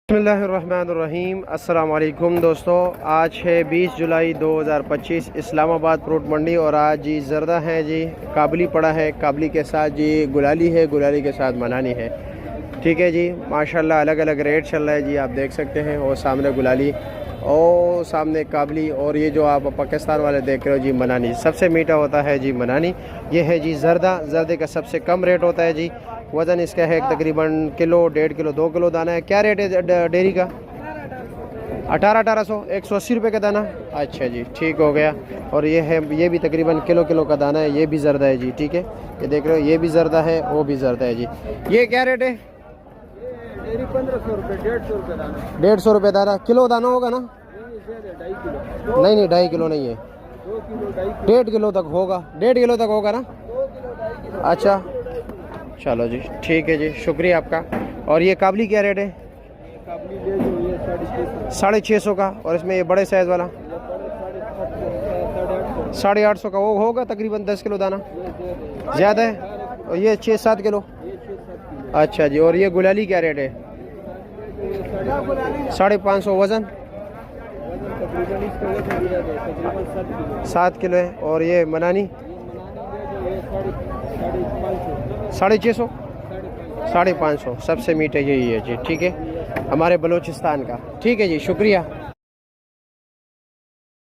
बिस्मिल्लाहिर्रहमानिर्रहीम। अस्सलाम वालेकुम दोस्तों, आज है 20 जुलाई 2025 इस्लामाबाद फ्रूट मंडी। और आज जी जर्दा है जी, काबली पड़ा है, काबली के साथ जी गुलाली है, गुलाली के साथ मनानी है। ठीक है जी, माशाल्लाह अलग अलग रेट चल रहा है जी, आप देख सकते हैं। और सामने गुलाली और सामने काबली, और ये जो आप पाकिस्तान वाले देख रहे हो जी मनानी। सबसे मीठा होता है जी मनानी। ये है जी जर्दा, जर्दे का सबसे कम रेट होता है जी। वज़न इसका है तकरीबन किलो, 1.5 किलो, 2 किलो दाना है। क्या रेट है डेयरी का? 1800, 180 रुपये का दाना। अच्छा जी, ठीक हो गया। और ये है, ये भी तकरीबन किलो का दाना है। ये भी जर्दा है जी, ठीक है। ये देख रहे हो, ये भी जर्दा है, वो भी जर्दा है जी। ये क्या रेट है? 1500 रुपये, 150 रुपये दाना। 150 रुपये दाना। किलो दाना होगा ना? नहीं नहीं, 2.5 किलो नहीं है, 2 किलो 2.5 1.5 किलो तक होगा, 1.5 किलो तक होगा ना? 2 किलो 2.5 किलो। अच्छा चलो जी, ठीक है जी, शुक्रिया आपका। और ये काबली क्या रेट है? काबली ले जो ये 650, 650 का। और इसमें ये बड़े साइज़ वाला 850 का, वो होगा तकरीबन 10 किलो दाना। ज़्यादा है। और ये 6-7 किलो। अच्छा जी। और ये गुलाली क्या रेट है? 550 वज़न 7 किलो है। और ये मनानी 650, 550। सबसे मीठा यही है जी, ठीक है, हमारे बलूचिस्तान का। ठीक है जी, शुक्रिया।